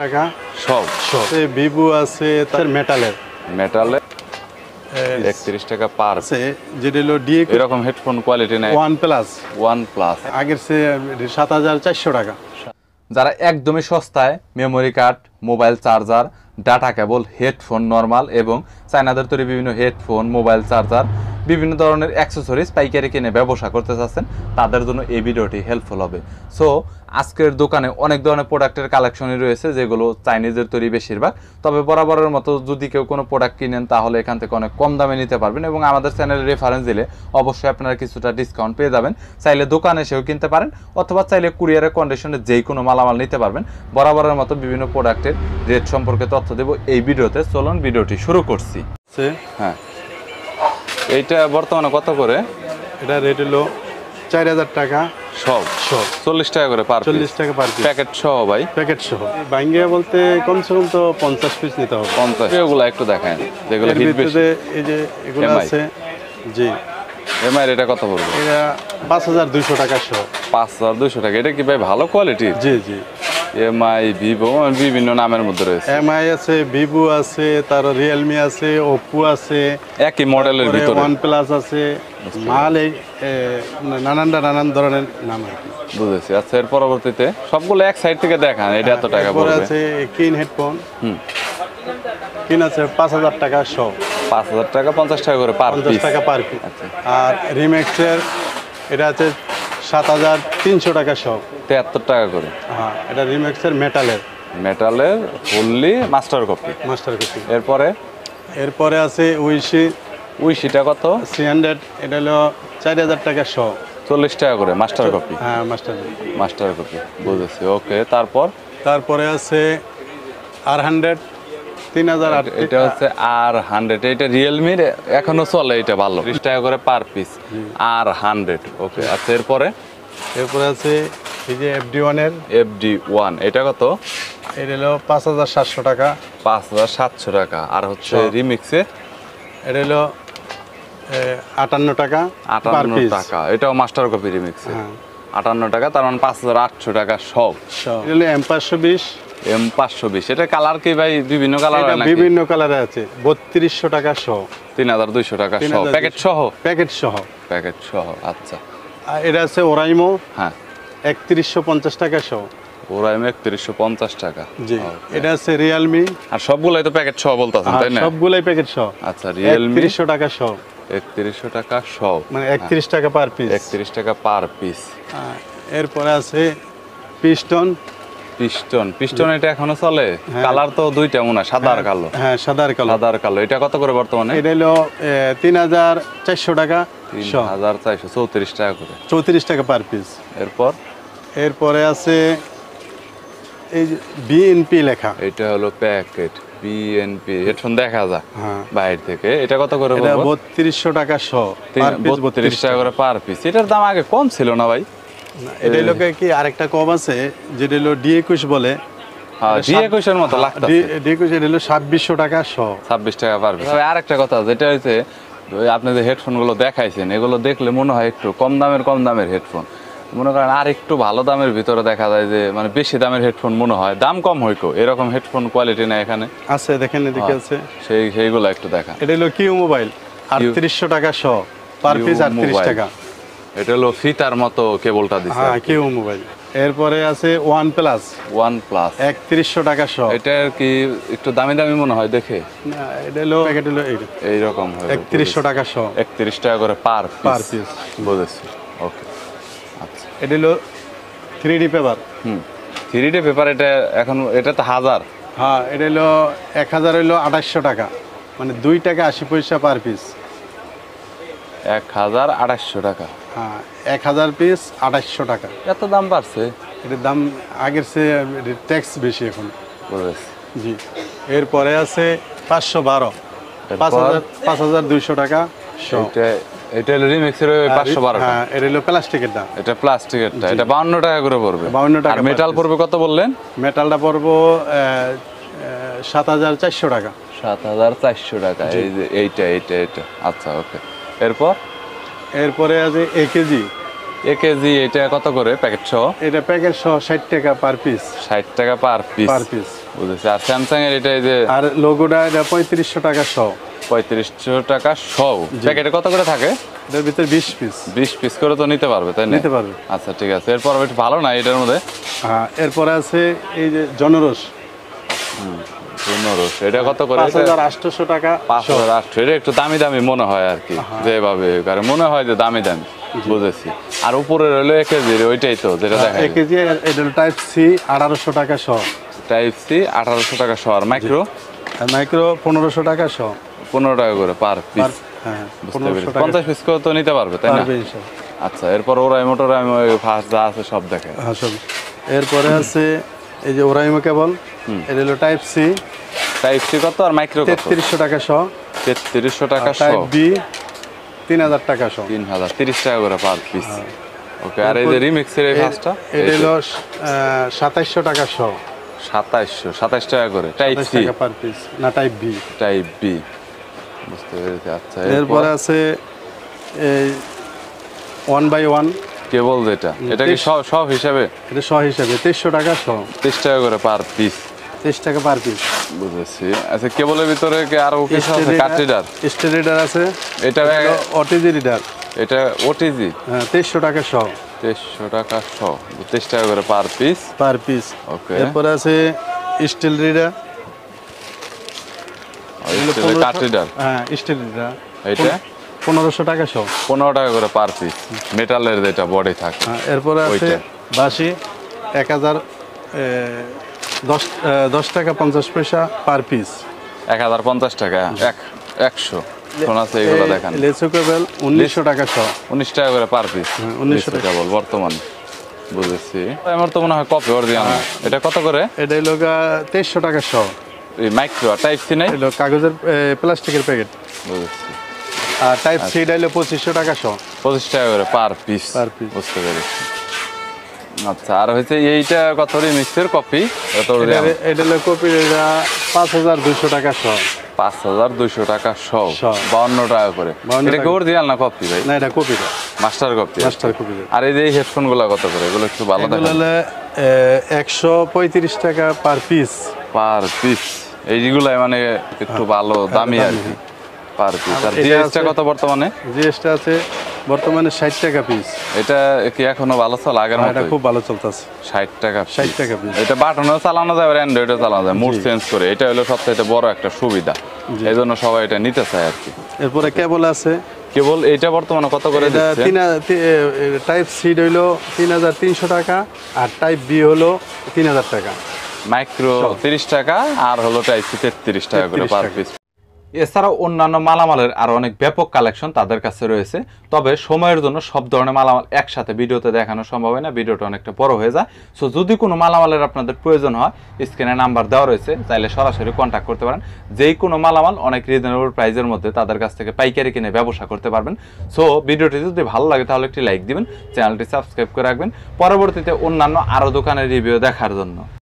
টাকা সব ভিভো আছে তার মেটালের 31 টাকা পার আছে যেটা হলো ডিএ এরকম হেডফোন কোয়ালিটি নাই ওয়ান প্লাস আগের সে ৭,৪০০ টাকা। যারা একদমই সস্তায় memory card, mobile charger, data cable, headphone normal এবং চায়নাদের তৈরি বিভিন্ন হেডফোন, মোবাইল চার্জার, বিভিন্ন ধরনের অ্যাক্সেসরিজ পাইকারি কিনে ব্যবসা করতে চাচ্ছেন, তাদের জন্য এই ভিডিওটি হেল্পফুল হবে। সো আজকের দোকানে অনেক ধরনের প্রোডাক্টের কালেকশনই রয়েছে যেগুলো চাইনিজের তৈরি বেশিরভাগ। তবে বরাবরের মতো যদি কেউ কোনো প্রোডাক্ট কিনেন তাহলে এখান থেকে অনেক কম দামে নিতে পারবেন এবং আমাদের চ্যানেলে রেফারেন্স দিলে অবশ্যই আপনারা কিছুটা ডিসকাউন্ট পেয়ে যাবেন। চাইলে দোকানে এসেও কিনতে পারেন অথবা চাইলে কুরিয়ারের কন্ডিশনে যেই কোনো মালামাল নিতে পারবেন। বরাবরের মতো বিভিন্ন প্রোডাক্টের রেট সম্পর্কে তথ্য দেব এই ভিডিওতে। চলুন ভিডিওটি শুরু করছি। হ্যাঁ, এইটা বর্তমানে কত করে? এটা রেট হলো 4,000 টাকা সব 40 টাকা করে পার 40 টাকা পার পিস প্যাকেট সহ ভাই। প্যাকেট সহ বাইঙ্গিয়া বলতে কমসে কম তো 50 পিস নিতে হবে। 50 এগুলো একটু দেখায় যেগুলো হিট বেশি। এই যে এগুলো আছে জি এমআই এটা কত পড়বে? এটা 5,200 টাকা সহ। 5,200 টাকা। এটা কি ভাই ভালো কোয়ালিটি? জি জি এমআই, ভিভো বিভিন্ন নামের মধ্যে রয়েছে। এমআই আছে, ভিভো আছে, তার রিয়েলমি আছে, ওপ্পো আছে, একই মডেলের ভিতরে ওয়ান প্লাস আছে, মাল এই নানান ধরনের নাম আর কি। বুঝেছি। আচ্ছা, এর পরবর্তীতে সবগুলো এক সাইড থেকে দেখান। এটা এত টাকা এরপরে পড়বে। আছে কিন হেডফোন। কিন আছে 5,000 টাকা সহ। 5,000 টাকা 50 টাকা করে পার 50 পিস। টাকা পার পিস। আর রিম্যাক্সের এটা আছে 7,300 টাকা সহ। 73 টাকা করে। হ্যাঁ, এটা রিম্যাক্সের মেটালের ফুললি মাস্টার কপি। এরপরে আছে উইশিটা কত? 300, এটা হলো 4,000 টাকা সহ। 40 টাকা করে মাস্টার কপি। হ্যাঁ, মাস্টার কপি। বুঝেছি। ওকে, তারপরে আছে R100 3,000। এটা হচ্ছে R100। এটা রিয়েলমির এখনো চলে, এটা ভালো। 30 টাকা করে পার পিস R100। ওকে, আচ্ছা, এরপরে আছে এই যে FD1। এটা কত? এটা হলো 5,700 টাকা। 5,700 টাকা। আর হচ্ছে রিমিক্সে এটা হলো 58 টাকা। 58 টাকা। এটাও মাস্টার কপি রিমিক্সে। 58 টাকা, তার মানে 5,800 টাকা সব। এটা হলো M520। M520। এটা কালার কি ভাই বিভিন্ন কালার? বিভিন্ন কালারে আছে। 3200 টাকা সহ। 3,200 টাকা সহ। প্যাকেট সহ। আচ্ছা, আর এটা আছে ওরাইমো। হ্যাঁ, 3150 টাকা সহ। ওরাইমো 3150 টাকা। জি, এটা আছে রিয়েলমি। আর সবগুলাই তো প্যাকেট সহ বলতাছেন, তাই না? সবগুলাই প্যাকেট সহ। আচ্ছা, রিয়েলমি 3100 টাকা সহ। 3100 টাকা সহ, মানে 31 টাকা পার পিস। 31 টাকা পার পিস। এরপরে আছে পিস্টন। এটা এখনো চলে? কালার তো দুইটা মনে হয়, সাদা আর কালো। হ্যাঁ, সাদা আর কালো। এটা কত করে বর্তমানে? এটা হলো 3,400 টাকা। 3,400, 34 টাকা করে। 34 টাকা পার পিস। এরপরে আছে এই বিএনপি লেখা। এটা হলো প্যাকেট বিএনপি হেডফোন দেখা যায় বাইরে থেকে। এটা কত করে? এটা 3200 টাকা সহ। 32 টাকা করে পার পিস। এটার দাম আগে কম ছিল না ভাই? এটা লোকে কি আরেকটা কম আছে যেটা হলো D21 বলে। হ্যাঁ, D21 এর মতো লাগতাছে। D21 এটা হলো 2600 টাকা সহ। 26 টাকা পার পিস। আরেকটা কথা যেটা হচ্ছে, আপনি যে হেডফোনগুলো দেখাইছেন এগুলো দেখলে মনে হয় একটু কম দামের হেডফোন। মনে করেন আর একটু ভালো দামের ভিতরে দেখা যায় যে মানে বেশি দামের হেডফোন মনে হয়, দাম কম হইকো এরকম হেডফোন কোয়ালিটি না এখানে আছে। দেখেন এদিকে আছে সেইগুলো একটু দেখা। এটা হলো কিউ মোবাইল 3800 টাকা সহ পার পিস। 38 টাকা। এটা হলো ফিতার মতো কেবলটা দিছে। হ্যাঁ, কিউ মোবাইল। এরপরে আছে ওয়ান প্লাস 3100 টাকা সহ। এটা কি একটু দামি মনে হয় দেখে? না, এটা হলো প্যাকেট হলো এইরকম হয় 3100 টাকা সহ। 31 টাকা করে পার পিস। বুঝেছি। ওকে, আচ্ছা, এটা হলো 3D পেপার। 3D paper. এটা তো 1000। হ্যাঁ, এটা হলো 1000 হলো 2800 টাকা, মানে 2 টাকা 80 পয়সা পার পিস। 1,200 টাকা। হ্যাঁ, 1000 পিস 2800 টাকা। এত দাম বাড়ছে? এটার দাম আগের চেয়ে ট্যাক্স বেশি এখন। বুঝেছি। জি। এরপরে আছে 512 5,200 টাকা। এটা হলো রিমিক্সের 512 টাকা। হ্যাঁ, এটা হলো প্লাস্টিকের দাম। এটা প্লাস্টিকেরটা। এটা 52 টাকা করে পড়বে। 52 টাকা। আর মেটাল পড়বে কত বললেন? মেটালটা পড়বো 7,400 টাকা। 7,400 টাকা। এই যে এইটা। আচ্ছা, ওকে। এরপরে আছে একেজি। এটা কত করে প্যাকেট সহ? এটা প্যাকেট সহ 60 টাকা পার পিস। 60 টাকা পার পিস। বুঝেছি। আর স্যামসাং এর এটা এই যে আর লোগোটা এটা 3500 টাকা সহ। 3500 টাকা সহ। প্যাকেটে কত করে থাকে? এটার ভিতরে 20 পিস 20 পিস করে তো নিতে পারবে, তাই না? নিতে পারবে। আচ্ছা ঠিক আছে। এরপর একটু ভালো না এটার মধ্যে? হ্যাঁ, এরপরে আছে এই যে জনরস, রস। এটা কত করে? 5800 টাকা সহ। 5800। এটা একটু দামি দামি মনে হয় আর কি, যেভাবে কারণ মনে হয় যে দামি দামি। বুঝেছি। আর উপরে রইলো 1 কেজির, ওইটাই তো যেটা দেখা 1 কেজি। এটা টাইপ সি 1800 টাকা সহ। টাইপ সি 1800 টাকা সহ। আর মাইক্রো? আর মাইক্রো 1500 টাকা সহ। 15 টাকা করে পার পিস। হ্যাঁ, বুঝতে 1500 পেরেছি। টাকা 50 পিস করে তো নিতে পারবে, তাই না? পারবে ইনশাআল্লাহ। আচ্ছা, এরপর ওরাই মোটর আমি ফার্স্ট যা আছে সব দেখে। হ্যাঁ সব। এরপরে আছে এই যে ওরাইমো কেবল, এটা হলো টাইপ সি। টাইপ সি কত আর মাইক্রো কত? 3300 টাকা সহ। 3300 টাকা সহ। টাইপ বি 3000 টাকা সহ। 3000, 30 টাকা করে পার পিস। ওকে। আর এই যে রিমিক্সের এই ফার্স্টটা? এটা হলো 2700 টাকা সহ। 27 টাকা করে। টাইপ 27 সি টাকা পার পিস, না টাইপ বি। Type B. বুঝতে পেরেছি। আচ্ছা, এরপরে আছে এই 1x1 কেবল যেটা, এটা কি সব সব হিসাবে? এটা সহ হিসাবে 2300 টাকা সহ। 30 টাকা করে পার পিস। 23 টাকা পার পিস। বুঝেছি। আচ্ছা, কেবলের ভিতরে কি আরো কিছু আছে? কাট রিডার? স্টেট রিডার আছে। এটা ওটিজি রিডার। এটা ওটিজি? হ্যাঁ, 2300 টাকা সহ। 2300 টাকা সহ। 23 টাকা করে পার পিস। Per piece. ওকে। এরপরে আছে স্টিল রিডার। কাট রিডার? হ্যাঁ, স্টিল রিডার। এটা 1500 টাকা সহ। 15 টাকা করে পার পিস। মেটালের যেটা বডি থাকে। হ্যাঁ, এরপরে আছে ওইটা। বাঁশি 10 টাকা 50 পয়সা পার পিস। 1050 টাকা। 100 শোনা আছে এগুলো দেখান। লেসো কেবল 1900 টাকা সহ। 19 টাকা করে পার পিস। 1900 টাকা কেবল বর্তমানে। বুঝেছি। আমার তো মনে হয় কপি অরিজিনাল। এটা কত করে? এটা হলো 2300 টাকা সহ। এই মাইক্রো টাইপ সি নাই? এটা কাগজের প্লাস্টিকের প্যাকেট। বুঝেছি। আর টাইপ সি এটা হলো 2500 টাকা সহ। 25 টাকা করে পার পিস। Per piece। বুঝতে পেরেছি। আচ্ছা, আর হচ্ছে এইটা কত? রিমিক্সের কপি কত? এটা হলো কপি, এটা 5200 টাকা সহ। 5200 টাকা সহ। সহ। 52 টাকা করে। 52 এটা কি টাকা। অরিজিনাল না কপি ভাই? না, এটা কপিটা, মাস্টার কপি। Master copy. আর এই যে হেডফোন গুলো কত করে? এগুলো একটু ভালো এগুলো দেখেন। হলো 135 টাকা পার পিস। Per piece. এইগুলো মানে একটু ভালো দামি আর কি, পার পিস। আর এটা জিএসটা আছে- কত বর্তমানে? জিএসটা আছে বর্তমানে 60 টাকা পিস। এটা কি এখনো ভালো চলে আগের এটা মতো? খুব ভালো চলতেছে। 60 টাকা 60 টাকা পিস। এটা বাটনও চালানো যায় আর অ্যান্ড্রয়েডও চালানো যায়, মুড চেঞ্জ করে। এটা হলো সবথেকে বড় একটা সুবিধা, এই জন্য সবাই এটা নিতে চায় আর কি। এরপরে কেবল আছে। কেবল এটা বর্তমানে কত করে এটা দিচ্ছে? টাইপ সি হইলো 3300 টাকা, আর টাইপ বি হলো 3000 টাকা। মাইক্রো 30 টাকা, আর হলো টাইপ সি 33 টাকা করে 33 পার টাকা। পিস। এছাড়াও অন্যান্য মালামালের আরো অনেক ব্যাপক কালেকশন তাদের কাছে রয়েছে। তবে সময়ের জন্য সব ধরনের মালামাল একসাথে ভিডিওতে দেখানো সম্ভব হয় না, ভিডিওটা অনেকটা বড় হয়ে যায়। সো যদি কোনো মালামালের আপনাদের প্রয়োজন হয়, স্ক্রিনে নাম্বার দেওয়া রয়েছে, চাইলে সরাসরি কন্ট্যাক্ট করতে পারেন। যেই কোনো মালামাল অনেক রিজনেবল প্রাইসের মধ্যে তাদের কাছ থেকে পাইকারি কিনে ব্যবসা করতে পারবেন। সো ভিডিওটি যদি ভালো লাগে তাহলে একটি লাইক দিবেন, চ্যানেলটি সাবস্ক্রাইব করে রাখবেন পরবর্তীতে অন্যান্য আরও দোকানের রিভিউ দেখার জন্য।